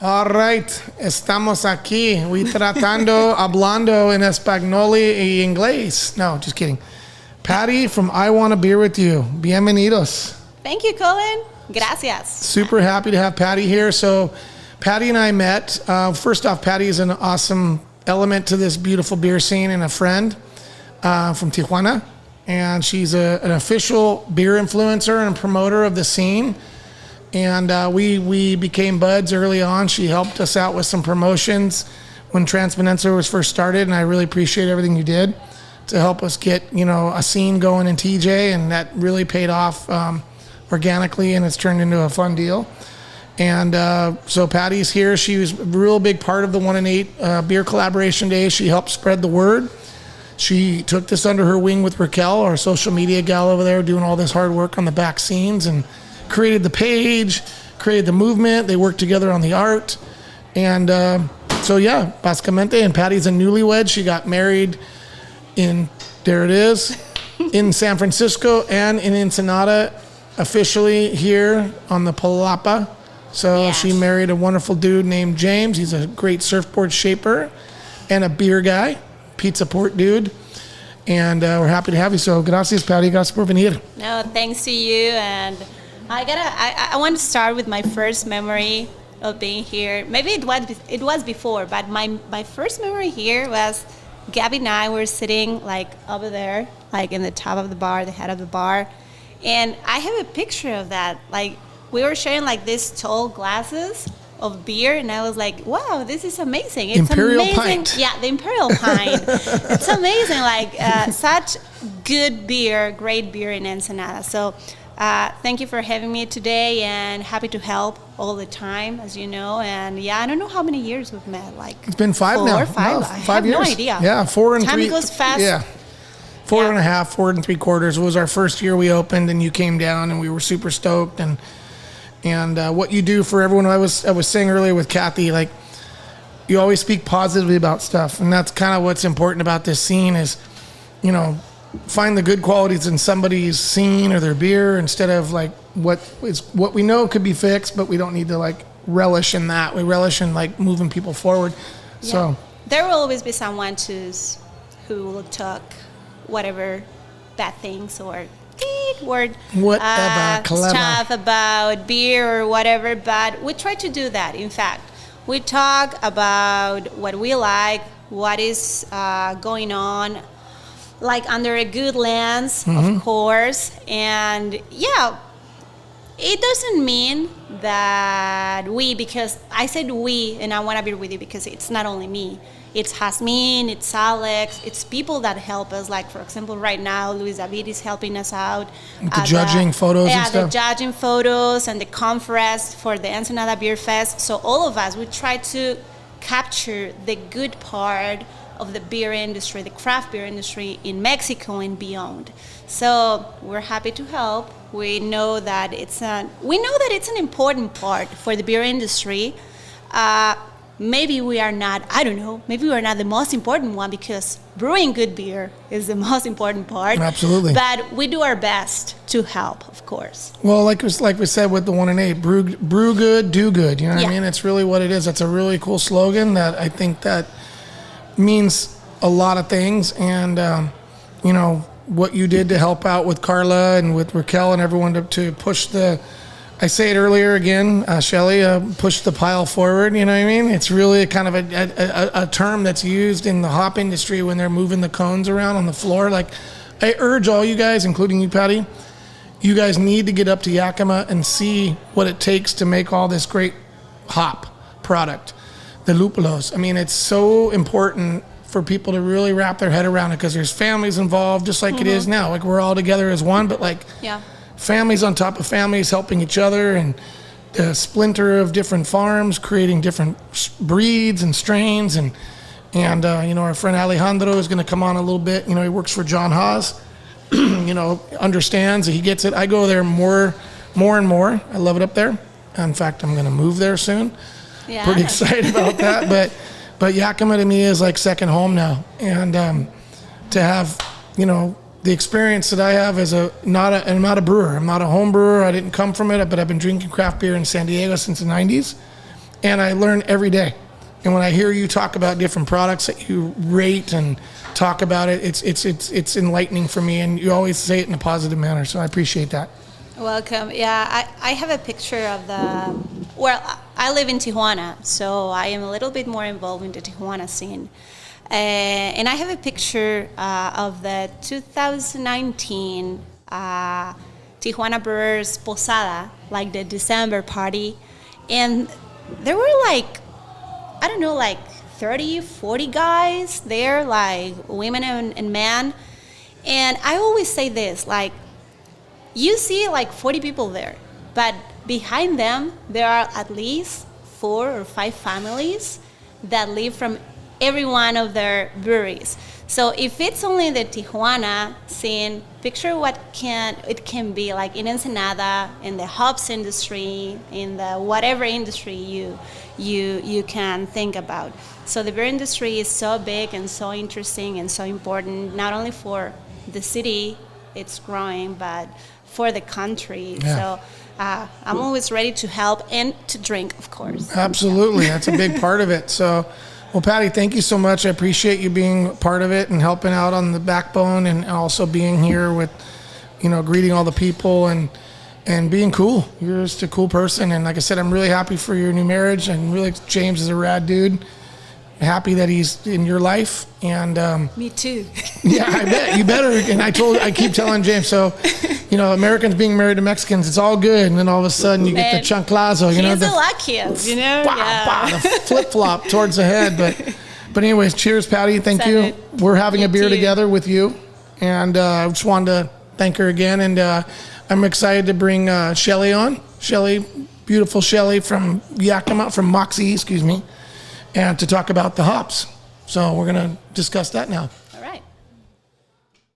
All right, estamos aquí. We tratando, hablando en español y inglés. No, just kidding. Patty from I Want a Beer With You. Bienvenidos. Thank you, Colin. Gracias. Super happy to have Patty here. So Patty and I met. First off, Patty is an awesome element to this beautiful beer scene and a friend from Tijuana. And she's an official beer influencer and promoter of the scene. And we became buds early on. She helped us out with some promotions when Transpeninsula was first started, and I really appreciate everything you did to help us get, a scene going in TJ, and that really paid off organically, and it's turned into a fun deal. And so Patty's here. She was a real big part of the 1 and 8 Beer Collaboration Day. She helped spread the word. She took this under her wing with Raquel, our social media gal over there, doing all this hard work on the back scenes, and created the page, created the movement. They worked together on the art. And básicamente. And Patty's a newlywed. She got married in San Francisco and in Ensenada, officially here on the Palapa. So yes. She married a wonderful dude named James. He's a great surfboard shaper and a beer guy, pizza port dude. And we're happy to have you. So gracias, Patty. Gracias por venir. No, thanks to you. And I want to start with my first memory of being here. Maybe it was before, but my first memory here was Gabby and I were sitting like over there, like in the top of the bar, the head of the bar, and I have a picture of that. Like we were sharing like these tall glasses of beer, and I was like, "Wow, this is amazing! It's Imperial amazing!" Pint. Yeah, the Imperial Pint. It's amazing. Like such good beer, great beer in Ensenada. So. Thank you for having me today, and happy to help all the time, as you know. And I don't know how many years we've met. Like it's been 5 now. 5. No, I 5 have years. no idea. Yeah, 4 and 3. Time goes fast. Yeah, 4 and a half, 4 and 3/4 was our first year we opened, and you came down, and we were super stoked. And what you do for everyone, I was saying earlier with Kathy, like you always speak positively about stuff, and that's kind of what's important about this scene is, find the good qualities in somebody's scene or their beer instead of like what we know could be fixed, but we don't need to like relish in that. We relish in like moving people forward. Yeah. So there will always be someone who will talk whatever bad things or stuff about beer or whatever, but we try to do that. In fact, we talk about what we like, what is going on, like under a good lens, of course. And it doesn't mean that because I said we, and I want to be with you because it's not only me. It's Jasmine, it's Alex, it's people that help us. Like, for example, right now, Luis David is helping us out. The judging photos and stuff. Yeah, the judging photos and the conference for the Ensenada Beer Fest. So all of us, we try to capture the good part of the beer industry, the craft beer industry in Mexico and beyond. So we're happy to help. We know that it's an important part for the beer industry. Maybe we are not, I don't know, maybe we are not the most important one because brewing good beer is the most important part. Absolutely. But we do our best to help, of course. Well, like we said with the 1 and 8, brew good, do good. You know what I mean? It's really what it is. That's a really cool slogan that I think that means a lot of things. And, what you did to help out with Carla and with Raquel and everyone to push I say it earlier again, Shelly, push the pile forward. You know what I mean? It's really kind of a term that's used in the hop industry when they're moving the cones around on the floor. Like, I urge all you guys, including you, Patty, you guys need to get up to Yakima and see what it takes to make all this great hop product, the lupulos. I mean, it's so important for people to really wrap their head around it because there's families involved, just like it is now. Like, we're all together as one, but families on top of families helping each other, and the splinter of different farms creating different breeds and strains. And our friend Alejandro is going to come on a little bit. He works for John Haas, understands, he gets it. I go there more and more. I love it up there. In fact, I'm going to move there soon. Yeah. Pretty excited about that. But Yakima to me is like second home now. And to have, the experience that I have as I'm not a brewer. I'm not a home brewer. I didn't come from it, but I've been drinking craft beer in San Diego since the 90s. and I learn every day. And when I hear you talk about different products that you rate and talk about it, it's enlightening for me, and you always say it in a positive manner. So I appreciate that. Welcome. Yeah, I have a picture of I live in Tijuana, so I am a little bit more involved in the Tijuana scene. And I have a picture of the 2019 Tijuana Brewers Posada, like the December party. And there were like 30, 40 guys there, like women and men. And I always say this, like, you see like 40 people there, but behind them, there are at least 4 or 5 families that live from every one of their breweries. So if it's only the Tijuana scene, picture what it can be like in Ensenada, in the hops industry, in the whatever industry you can think about. So the beer industry is so big and so interesting and so important, not only for the city, it's growing, but for the country. Yeah. So I'm always ready to help and to drink, of course. Absolutely. That's a big part of it. So, well, Patty, thank you so much. I appreciate you being part of it and helping out on the backbone, and also being here with, greeting all the people and being cool. You're just a cool person. And like I said, I'm really happy for your new marriage, and really, James is a rad dude. Happy that he's in your life. And me too. Yeah, I bet you better. And I keep telling James, so Americans being married to Mexicans, it's all good, and then all of a sudden you get the chanclazo, he's the luckiest, the flip flop towards the head. But anyways, cheers, Patty. Thank you. We're having a beer together with you, and I just wanted to thank her again. And I'm excited to bring Shelly on. Shelly, beautiful Shelly from Yakima, from Moxie, and to talk about the hops. So we're going to discuss that now.